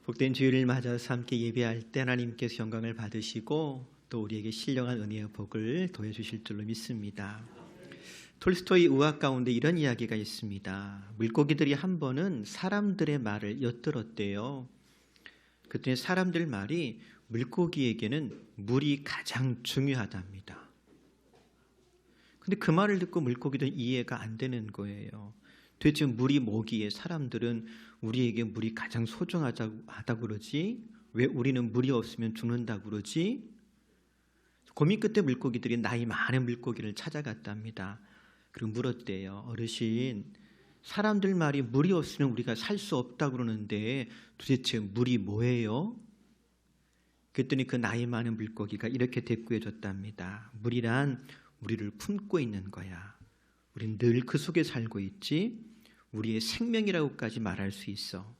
복된 주일을 맞아서 함께 예배할 때 하나님께서 영광을 받으시고 또 우리에게 신령한 은혜의 복을 더해주실 줄로 믿습니다. 톨스토이 우화 가운데 이런 이야기가 있습니다. 물고기들이 한 번은 사람들의 말을 엿들었대요. 그랬더니 사람들 말이 물고기에게는 물이 가장 중요하답니다. 근데 그 말을 듣고 물고기들은 이해가 안 되는 거예요. 도대체 물이 뭐기에 사람들은 우리에게 물이 가장 소중하다고 그러지? 왜 우리는 물이 없으면 죽는다고 그러지? 고민 끝에 물고기들이 나이 많은 물고기를 찾아갔답니다. 그리고 물었대요. 어르신, 사람들 말이 물이 없으면 우리가 살 수 없다고 그러는데 도대체 물이 뭐예요? 그랬더니 그 나이 많은 물고기가 이렇게 대꾸해 줬답니다. 물이란 우리를 품고 있는 거야. 우린 늘 그 속에 살고 있지. 우리의 생명이라고까지 말할 수 있어.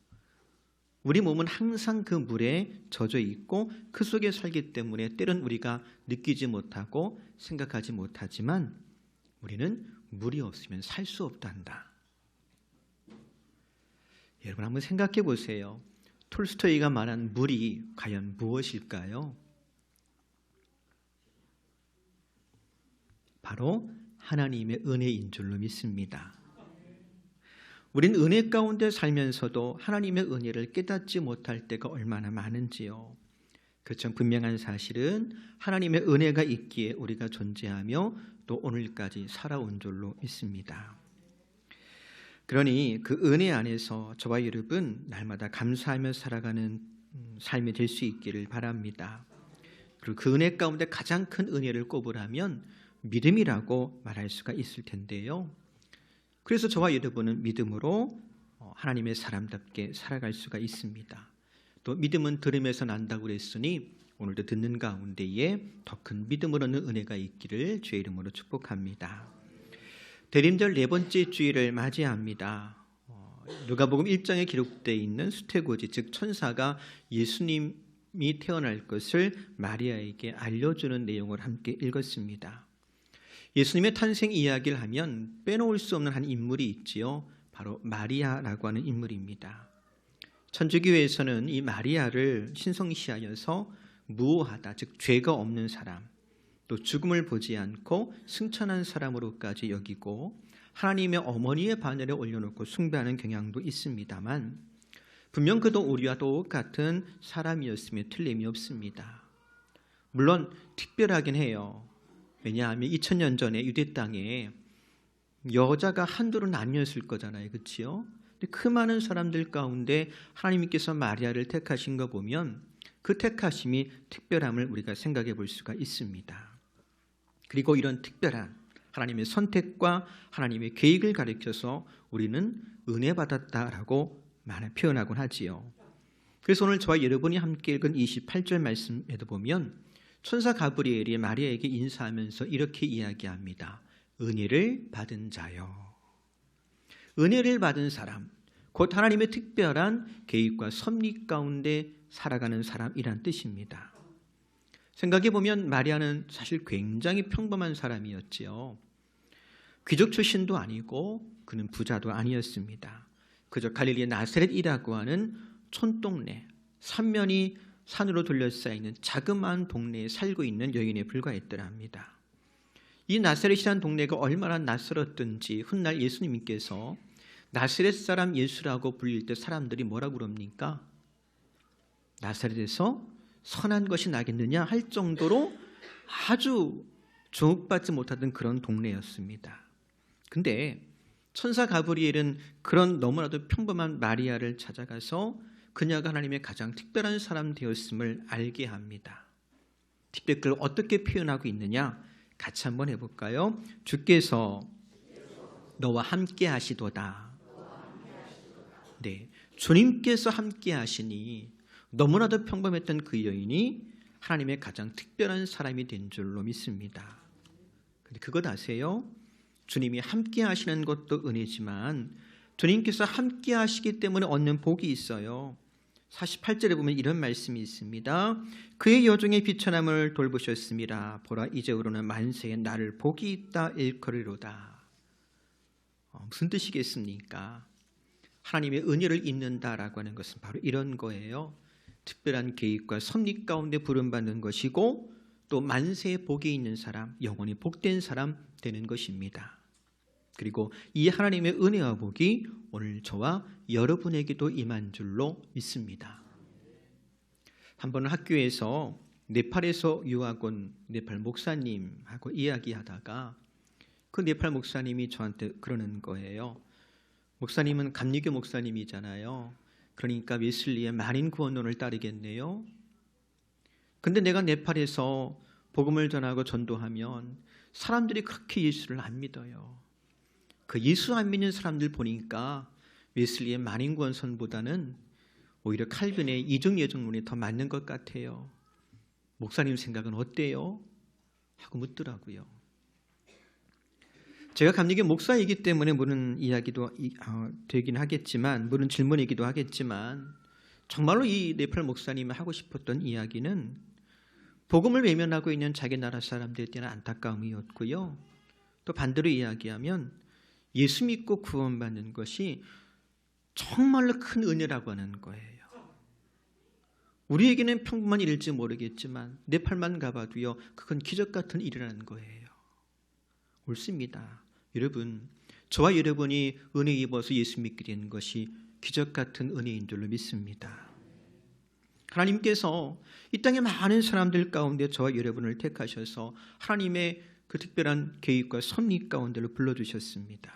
우리 몸은 항상 그 물에 젖어 있고 그 속에 살기 때문에 때론 우리가 느끼지 못하고 생각하지 못하지만 우리는 물이 없으면 살 수 없단다. 여러분 한번 생각해 보세요. 톨스토이가 말한 물이 과연 무엇일까요? 바로 하나님의 은혜인 줄로 믿습니다. 우린 은혜 가운데 살면서도 하나님의 은혜를 깨닫지 못할 때가 얼마나 많은지요. 그렇죠. 분명한 사실은 하나님의 은혜가 있기에 우리가 존재하며 또 오늘까지 살아온 줄로 믿습니다. 그러니 그 은혜 안에서 저와 여러분 날마다 감사하며 살아가는 삶이 될 수 있기를 바랍니다. 그리고 그 은혜 가운데 가장 큰 은혜를 꼽으라면 믿음이라고 말할 수가 있을 텐데요. 그래서 저와 여러분은 믿음으로 하나님의 사람답게 살아갈 수가 있습니다. 또 믿음은 들음에서 난다고 그랬으니 오늘도 듣는 가운데에 더 큰 믿음을 얻는 은혜가 있기를 주의 이름으로 축복합니다. 대림절 네 번째 주일을 맞이합니다. 누가복음 1장에 기록되어 있는 수태고지 즉 천사가 예수님이 태어날 것을 마리아에게 알려주는 내용을 함께 읽었습니다. 예수님의 탄생 이야기를 하면 빼놓을 수 없는 한 인물이 있지요. 바로 마리아라고 하는 인물입니다. 천주교에서는 이 마리아를 신성시하여서 무오하다, 즉 죄가 없는 사람, 또 죽음을 보지 않고 승천한 사람으로까지 여기고 하나님의 어머니의 반열에 올려놓고 숭배하는 경향도 있습니다만 분명 그도 우리와 똑같은 사람이었음에 틀림이 없습니다. 물론 특별하긴 해요. 왜냐하면 2000년 전에 유대 땅에 여자가 한둘은 아니었을 거잖아요. 그렇지요? 근데 그 많은 사람들 가운데 하나님께서 마리아를 택하신 거 보면 그 택하심이 특별함을 우리가 생각해 볼 수가 있습니다. 그리고 이런 특별한 하나님의 선택과 하나님의 계획을 가리켜서 우리는 은혜 받았다라고 표현하곤 하지요. 그래서 오늘 저와 여러분이 함께 읽은 28절 말씀에도 보면 천사 가브리엘이 마리아에게 인사하면서 이렇게 이야기합니다. 은혜를 받은 자요. 은혜를 받은 사람, 곧 하나님의 특별한 계획과 섭리 가운데 살아가는 사람이란 뜻입니다. 생각해 보면 마리아는 사실 굉장히 평범한 사람이었지요. 귀족 출신도 아니고 그는 부자도 아니었습니다. 그저 갈릴리 나사렛이라고 하는 촌동네, 삼면이 산으로 둘러싸이는 자그마한 동네에 살고 있는 여인에 불과했더랍니다. 이 나사렛이라는 동네가 얼마나 낯설었던지 훗날 예수님께서 나사렛 사람 예수라고 불릴 때 사람들이 뭐라고 그럽니까? 나사렛에서 선한 것이 나겠느냐 할 정도로 아주 주목받지 못하던 그런 동네였습니다. 근데 천사 가브리엘은 그런 너무나도 평범한 마리아를 찾아가서 그녀가 하나님의 가장 특별한 사람 되었음을 알게 합니다. 특별히 그걸 어떻게 표현하고 있느냐 같이 한번 해볼까요? 주께서 너와 함께 하시도다. 네, 주님께서 함께 하시니 너무나도 평범했던 그 여인이 하나님의 가장 특별한 사람이 된 줄로 믿습니다. 근데 그것 아세요? 주님이 함께 하시는 것도 은혜지만 주님께서 함께 하시기 때문에 얻는 복이 있어요. 48절에 보면 이런 말씀이 있습니다. 그의 여종의 비천함을 돌보셨습니다. 보라 이제후로는 만세에 나를 복이 있다 일컬으리로다. 무슨 뜻이겠습니까? 하나님의 은혜를 잊는다라고 하는 것은 바로 이런 거예요. 특별한 계획과 섭리 가운데 부름받는 것이고 또 만세의 복이 있는 사람, 영원히 복된 사람 되는 것입니다. 그리고 이 하나님의 은혜와 복이 오늘 저와 여러분에게도 임한 줄로 믿습니다. 한 번은 학교에서 네팔에서 유학 온 네팔 목사님하고 이야기하다가 그 네팔 목사님이 저한테 그러는 거예요. 목사님은 감리교 목사님이잖아요. 그러니까 웨슬리의 만인 구원론을 따르겠네요. 근데 내가 네팔에서 복음을 전하고 전도하면 사람들이 그렇게 예수를 안 믿어요. 그 예수 안 믿는 사람들 보니까 웨슬리의 만인 구원선보다는 오히려 칼빈의 이중예정론이 더 맞는 것 같아요. 목사님 생각은 어때요? 하고 묻더라고요. 제가 감리교 목사이기 때문에 물은 이야기도 되긴 하겠지만, 물은 질문이기도 하겠지만, 정말로 이 네팔 목사님이 하고 싶었던 이야기는 복음을 외면하고 있는 자기 나라 사람들에 대한 안타까움이었고요. 또 반대로 이야기하면 예수 믿고 구원받는 것이 정말로 큰 은혜라고 하는 거예요. 우리에게는 평범한 일일지 모르겠지만 네팔만 가봐도요, 그건 기적 같은 일이라는 거예요. 옳습니다. 여러분, 저와 여러분이 은혜 입어서 예수 믿게 된 것이 기적 같은 은혜인 줄로 믿습니다. 하나님께서 이 땅의 많은 사람들 가운데 저와 여러분을 택하셔서 하나님의 그 특별한 계획과 섭리 가운데로 불러주셨습니다.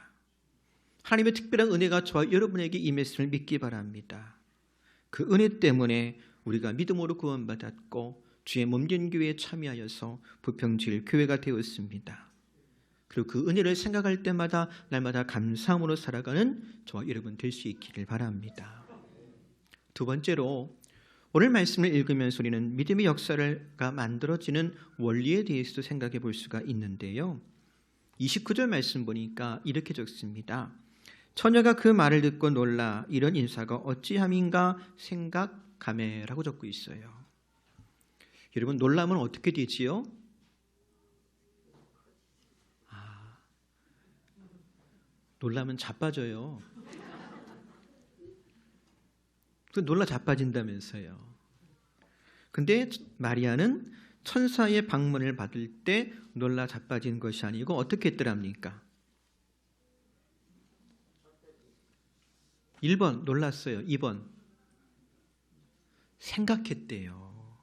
하나님의 특별한 은혜가 저와 여러분에게 임했음을 믿기 바랍니다. 그 은혜 때문에 우리가 믿음으로 구원받았고 주의 몸된 교회에 참여하여서 부평지일 교회가 되었습니다. 그리고 그 은혜를 생각할 때마다 날마다 감사함으로 살아가는 저와 여러분 될 수 있기를 바랍니다. 두 번째로 오늘 말씀을 읽으면서 우리는 믿음의 역사가 만들어지는 원리에 대해서도 생각해 볼 수가 있는데요. 29절 말씀 보니까 이렇게 적습니다. 처녀가 그 말을 듣고 놀라 이런 인사가 어찌함인가 생각하매라고 적고 있어요. 여러분, 놀라면 어떻게 되지요? 놀라면 자빠져요. 놀라 자빠진다면서요. 근데 마리아는 천사의 방문을 받을 때 놀라 자빠진 것이 아니고 어떻게 했더랍니까? 1번 놀랐어요. 2번 생각했대요.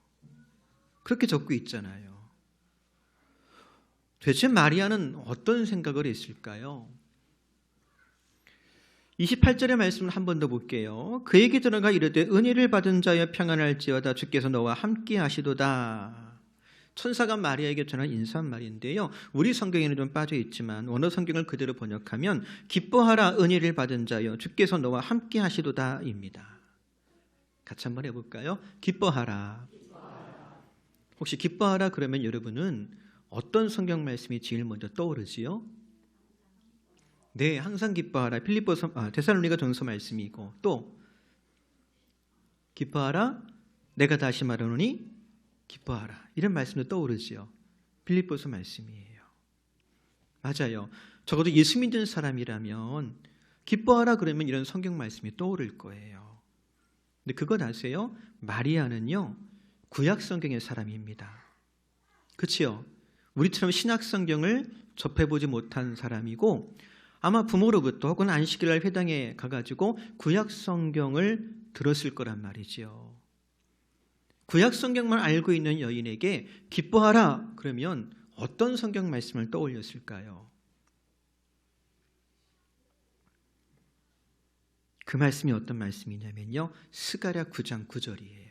그렇게 적고 있잖아요. 도대체 마리아는 어떤 생각을 했을까요? 28절의 말씀을 한 번 더 볼게요. 그에게 들어가 이르되 은혜를 받은 자여 평안할지어다 주께서 너와 함께 하시도다. 천사가 마리아에게 전한 인사말인데요. 우리 성경에는 좀 빠져 있지만 원어 성경을 그대로 번역하면 기뻐하라 은혜를 받은 자여 주께서 너와 함께 하시도다입니다. 같이 한번 해볼까요? 기뻐하라. 혹시 기뻐하라 그러면 여러분은 어떤 성경 말씀이 제일 먼저 떠오르지요? 네, 항상 기뻐하라. 데살로니가 전서 말씀이고, 또 기뻐하라. 내가 다시 말하노니 기뻐하라. 이런 말씀도 떠오르지요. 빌립보서 말씀이에요. 맞아요. 적어도 예수 믿는 사람이라면 기뻐하라 그러면 이런 성경 말씀이 떠오를 거예요. 근데 그것 아세요? 마리아는요, 구약 성경의 사람입니다. 그렇지요? 우리처럼 신약 성경을 접해보지 못한 사람이고 아마 부모로부터 혹은 안식일날 회당에 가가지고 구약 성경을 들었을 거란 말이지요. 구약 성경만 알고 있는 여인에게 기뻐하라 그러면 어떤 성경 말씀을 떠올렸을까요? 그 말씀이 어떤 말씀이냐면요, 스가랴 9장 9절이에요.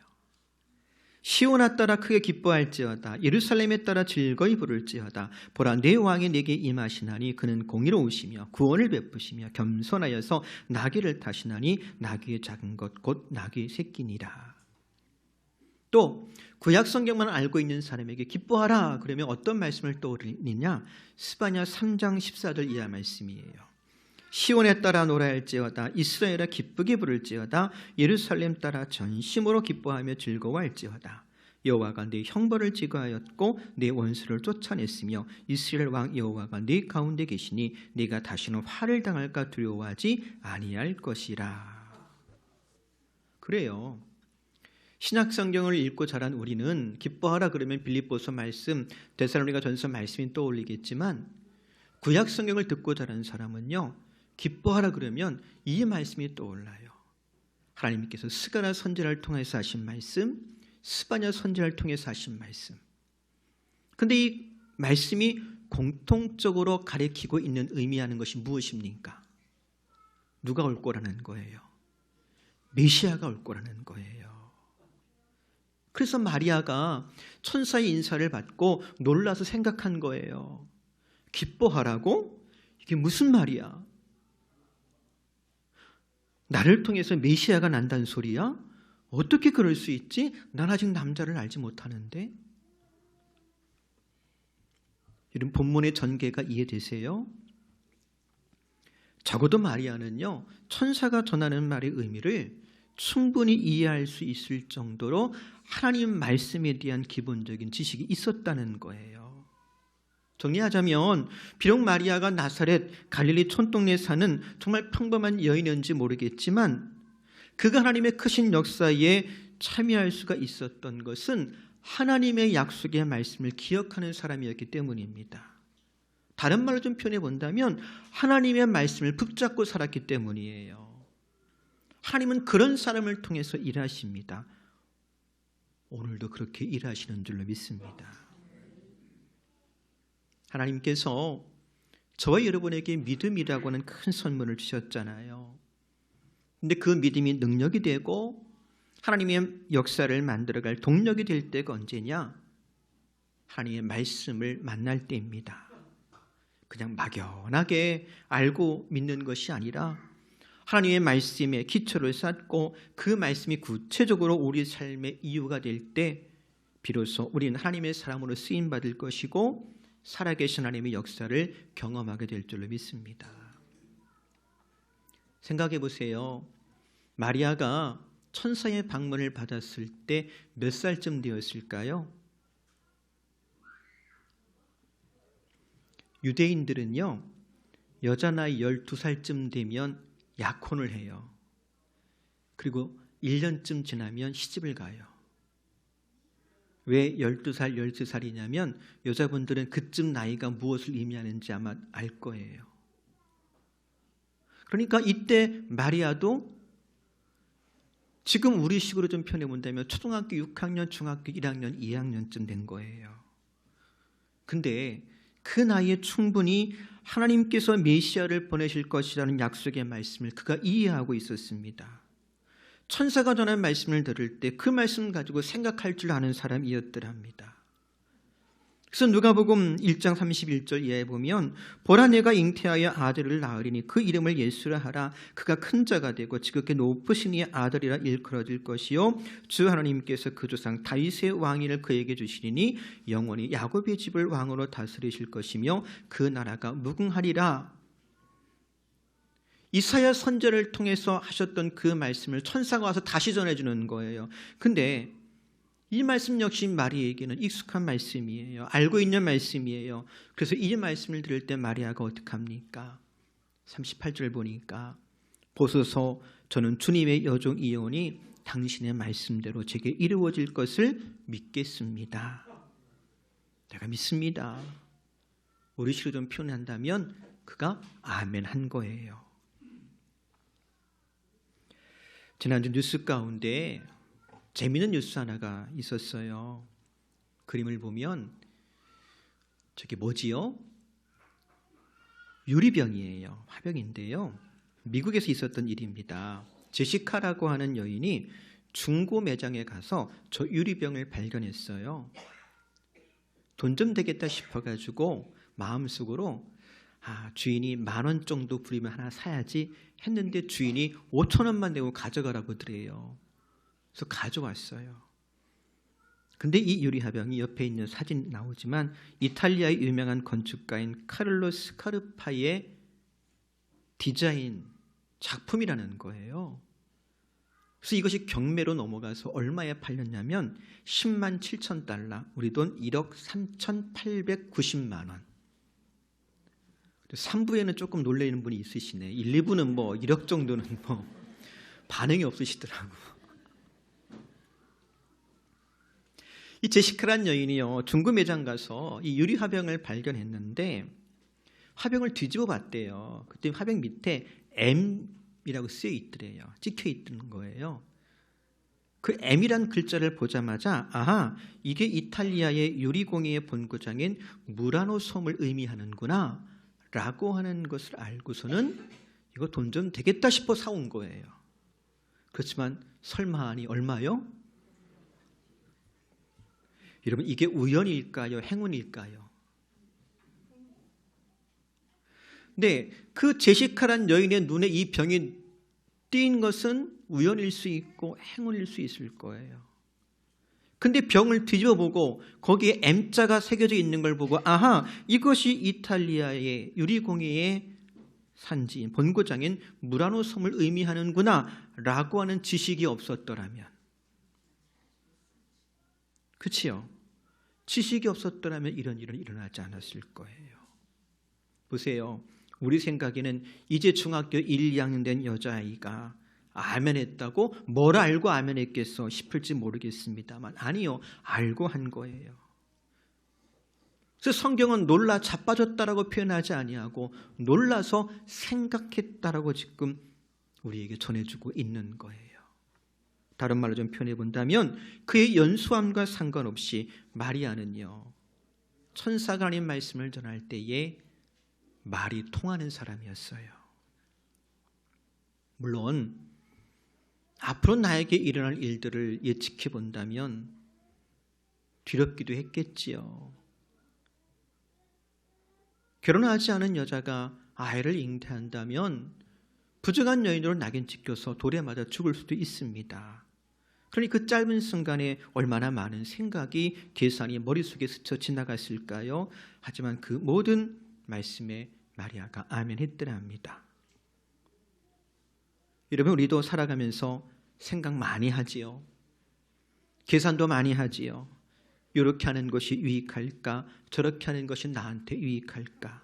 시온아 따라 크게 기뻐할지어다. 예루살렘에 따라 즐거이 부를지어다. 보라, 내 왕이 내게 임하시나니 그는 공의로우시며 구원을 베푸시며 겸손하여서 나귀를 타시나니 나귀의 작은 것 곧 나귀의 새끼니라. 또 구약 성경만 알고 있는 사람에게 기뻐하라 그러면 어떤 말씀을 떠올리느냐? 스바냐 3장 14절 이하 말씀이에요. 시온에 따라 노래할지어다. 이스라엘아 기쁘게 부를지어다. 예루살렘 따라 전심으로 기뻐하며 즐거워할지어다. 여호와가 네 형벌을 지거하였고 네 원수를 쫓아냈으며 이스라엘 왕 여호와가 네 가운데 계시니 네가 다시는 화를 당할까 두려워하지 아니할 것이라. 그래요. 신약 성경을 읽고 자란 우리는 기뻐하라 그러면 빌립보서 말씀, 데살로니가 전서 말씀이 떠올리겠지만 구약 성경을 듣고 자란 사람은요, 기뻐하라 그러면 이 말씀이 떠올라요. 하나님께서 스가랴 선지자를 통해서 하신 말씀, 스바냐 선지자를 통해서 하신 말씀. 근데 이 말씀이 공통적으로 가리키고 있는 의미하는 것이 무엇입니까? 누가 올 거라는 거예요. 메시아가 올 거라는 거예요. 그래서 마리아가 천사의 인사를 받고 놀라서 생각한 거예요. 기뻐하라고? 이게 무슨 말이야? 나를 통해서 메시아가 난다는 소리야? 어떻게 그럴 수 있지? 난 아직 남자를 알지 못하는데. 이런 본문의 전개가 이해되세요? 적어도 마리아는요, 천사가 전하는 말의 의미를 충분히 이해할 수 있을 정도로 하나님 말씀에 대한 기본적인 지식이 있었다는 거예요. 정리하자면 비록 마리아가 나사렛 갈릴리 촌동네에 사는 정말 평범한 여인인지 모르겠지만 그가 하나님의 크신 역사에 참여할 수가 있었던 것은 하나님의 약속의 말씀을 기억하는 사람이었기 때문입니다. 다른 말로 좀 표현해 본다면 하나님의 말씀을 붙잡고 살았기 때문이에요. 하나님은 그런 사람을 통해서 일하십니다. 오늘도 그렇게 일하시는 줄로 믿습니다. 하나님께서 저와 여러분에게 믿음이라고 하는 큰 선물을 주셨잖아요. 근데 그 믿음이 능력이 되고 하나님의 역사를 만들어갈 동력이 될 때가 언제냐? 하나님의 말씀을 만날 때입니다. 그냥 막연하게 알고 믿는 것이 아니라 하나님의 말씀에 기초를 쌓고 그 말씀이 구체적으로 우리 삶의 이유가 될 때 비로소 우리는 하나님의 사람으로 쓰임받을 것이고 살아계신 하나님의 역사를 경험하게 될 줄로 믿습니다. 생각해 보세요. 마리아가 천사의 방문을 받았을 때 몇 살쯤 되었을까요? 유대인들은요, 여자 나이 12살쯤 되면 약혼을 해요. 그리고 1년쯤 지나면 시집을 가요. 왜 12살, 13살이냐면 여자분들은 그쯤 나이가 무엇을 의미하는지 아마 알 거예요. 그러니까 이때 마리아도 지금 우리 식으로 좀 표현해 본다면 초등학교 6학년, 중학교 1학년, 2학년쯤 된 거예요. 근데 그 나이에 충분히 하나님께서 메시아를 보내실 것이라는 약속의 말씀을 그가 이해하고 있었습니다. 천사가 전한 말씀을 들을 때 그 말씀 가지고 생각할 줄 아는 사람이었더랍니다. 그래서 누가복음 1장 31절 이하에 보면 보라 내가 잉태하여 아들을 낳으리니 그 이름을 예수라 하라. 그가 큰 자가 되고 지극히 높으신 이의 아들이라 일컬어질 것이요 주 하나님께서 그 조상 다윗의 왕위를 그에게 주시리니 영원히 야곱의 집을 왕으로 다스리실 것이며 그 나라가 무궁하리라. 이사야 선지자를 통해서 하셨던 그 말씀을 천사가 와서 다시 전해주는 거예요. 근데 이 말씀 역시 마리아에게는 익숙한 말씀이에요. 알고 있는 말씀이에요. 그래서 이 말씀을 들을 때 마리아가 어떡합니까? 38절 보니까 보소서 저는 주님의 여종이오니 당신의 말씀대로 제게 이루어질 것을 믿겠습니다. 내가 믿습니다. 우리 식으로 좀 표현한다면 그가 아멘 한 거예요. 지난주 뉴스 가운데 재미있는 뉴스 하나가 있었어요. 그림을 보면 저게 뭐지요? 유리병이에요. 화병인데요. 미국에서 있었던 일입니다. 제시카라고 하는 여인이 중고 매장에 가서 저 유리병을 발견했어요. 돈 좀 되겠다 싶어가지고 마음속으로 주인이 10,000원 정도 부리면 하나 사야지 했는데 주인이 5,000원만 내고 가져가라고 그래요. 그래서 가져왔어요. 근데 이 유리화병이 옆에 있는 사진 나오지만 이탈리아의 유명한 건축가인 카를로 스카르파의 디자인 작품이라는 거예요. 그래서 이것이 경매로 넘어가서 얼마에 팔렸냐면 10만 7천 달러, 우리 돈 1억 3,890만 원. 3부에는 조금 놀라는 분이 있으시네. 1, 2부는 뭐 1억 정도는 뭐 반응이 없으시더라고. 이 제시카란 여인이요, 중고 매장 가서 이 유리 화병을 발견했는데 화병을 뒤집어 봤대요. 그때 화병 밑에 M이라고 쓰여 있더래요. 찍혀 있는 거예요. 그 M이란 글자를 보자마자 아하, 이게 이탈리아의 유리공예의 본고장인 무라노 섬을 의미하는구나 라고 하는 것을 알고서는 이거 돈 좀 되겠다 싶어 사온 거예요. 그렇지만 설마 하니 얼마요? 여러분, 이게 우연일까요? 행운일까요? 네, 그 제시카란 여인의 눈에 이 병이 띈 것은 우연일 수 있고 행운일 수 있을 거예요. 근데 병을 뒤집어 보고 거기에 M자가 새겨져 있는 걸 보고 아하, 이것이 이탈리아의 유리공예의 산지인 본고장인 무라노 섬을 의미하는구나 라고 하는 지식이 없었더라면, 그치요? 지식이 없었더라면 이런 일은 일어나지 않았을 거예요. 보세요. 우리 생각에는 이제 중학교 1, 2학년 된 여자아이가 아멘했다고 뭘 알고 아멘했겠어 싶을지 모르겠습니다만 아니요, 알고 한 거예요. 그래서 성경은 놀라 자빠졌다라고 표현하지 아니하고 놀라서 생각했다라고 지금 우리에게 전해주고 있는 거예요. 다른 말로 좀 표현해 본다면 그의 연수함과 상관없이 마리아는요, 천사가 하나님 말씀을 전할 때에 말이 통하는 사람이었어요. 물론 앞으로 나에게 일어날 일들을 예측해 본다면 두렵기도 했겠지요. 결혼하지 않은 여자가 아이를 잉태한다면 부정한 여인으로 낙인 찍혀서 돌에 맞아 죽을 수도 있습니다. 그러니 그 짧은 순간에 얼마나 많은 생각이, 계산이 머릿속에 스쳐 지나갔을까요? 하지만 그 모든 말씀에 마리아가 아멘 했더랍니다. 여러분, 우리도 살아가면서 생각 많이 하지요. 계산도 많이 하지요. 이렇게 하는 것이 유익할까? 저렇게 하는 것이 나한테 유익할까?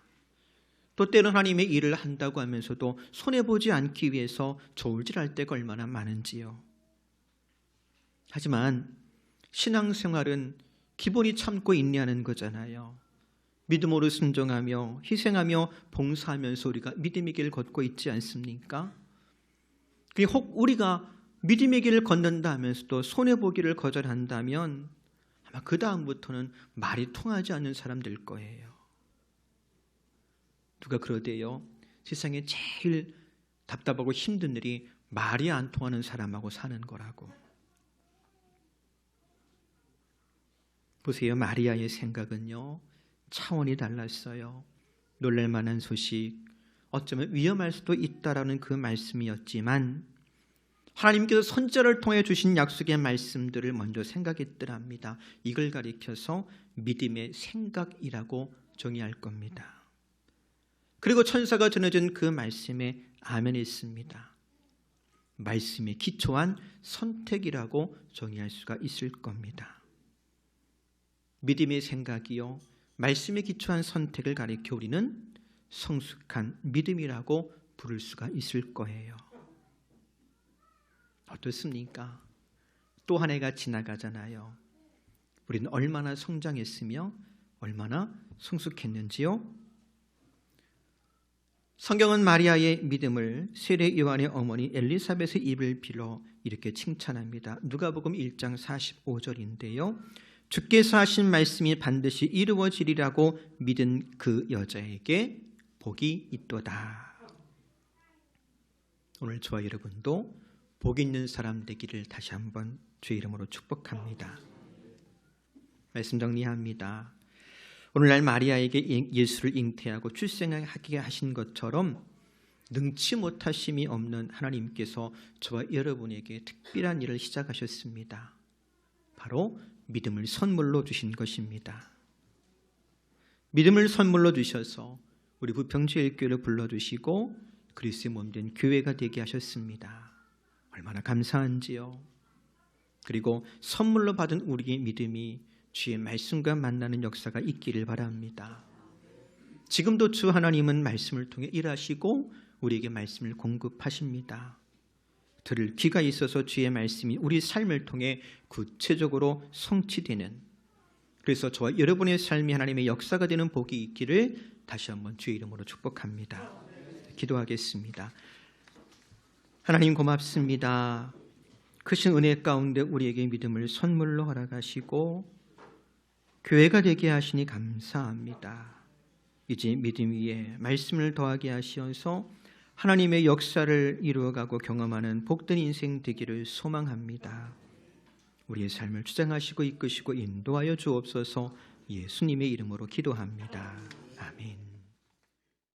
또 때로는 하나님의 일을 한다고 하면서도 손해보지 않기 위해서 저울질할 때가 얼마나 많은지요. 하지만 신앙생활은 기본이 참고 인내하는 거잖아요. 믿음으로 순종하며 희생하며 봉사하면서 우리가 믿음의 길을 걷고 있지 않습니까? 혹 우리가 믿음의 길을 걷는다 하면서도 손해보기를 거절한다면 아마 그 다음부터는 말이 통하지 않는 사람들 거예요. 누가 그러대요. 세상에 제일 답답하고 힘든 일이 말이 안 통하는 사람하고 사는 거라고. 보세요. 마리아의 생각은요, 차원이 달랐어요. 놀랄만한 소식, 어쩌면 위험할 수도 있다라는 그 말씀이었지만 하나님께서 선지자를 통해 주신 약속의 말씀들을 먼저 생각했더랍니다. 이걸 가리켜서 믿음의 생각이라고 정의할 겁니다. 그리고 천사가 전해준 그 말씀에 아멘했습니다. 말씀에 기초한 선택이라고 정의할 수가 있을 겁니다. 믿음의 생각이요, 말씀에 기초한 선택을 가리켜 우리는 성숙한 믿음이라고 부를 수가 있을 거예요. 어떻습니까? 또 한 해가 지나가잖아요. 우리는 얼마나 성장했으며 얼마나 성숙했는지요? 성경은 마리아의 믿음을 세례 요한의 어머니 엘리사벳의 입을 빌어 이렇게 칭찬합니다. 누가복음 1장 45절인데요. 주께서 하신 말씀이 반드시 이루어지리라고 믿은 그 여자에게 복이 있도다. 오늘 저와 여러분도 복 있는 사람 되기를 다시 한번 주의 이름으로 축복합니다. 말씀 정리합니다. 오늘날 마리아에게 예수를 잉태하고 출생하게 하신 것처럼 능치 못하심이 없는 하나님께서 저와 여러분에게 특별한 일을 시작하셨습니다. 바로 믿음을 선물로 주신 것입니다. 믿음을 선물로 주셔서 우리 부평제일교회를 불러주시고 그리스도의 몸된 교회가 되게 하셨습니다. 얼마나 감사한지요. 그리고 선물로 받은 우리의 믿음이 주의 말씀과 만나는 역사가 있기를 바랍니다. 지금도 주 하나님은 말씀을 통해 일하시고 우리에게 말씀을 공급하십니다. 들을 귀가 있어서 주의 말씀이 우리 삶을 통해 구체적으로 성취되는, 그래서 저와 여러분의 삶이 하나님의 역사가 되는 복이 있기를 다시 한번 주의 이름으로 축복합니다. 기도하겠습니다. 하나님 고맙습니다. 크신 은혜 가운데 우리에게 믿음을 선물로 허락하시고 교회가 되게 하시니 감사합니다. 이제 믿음 위에 말씀을 더하게 하시어서 하나님의 역사를 이루어가고 경험하는 복된 인생 되기를 소망합니다. 우리의 삶을 주장하시고 이끄시고 인도하여 주옵소서. 예수님의 이름으로 기도합니다. 아멘.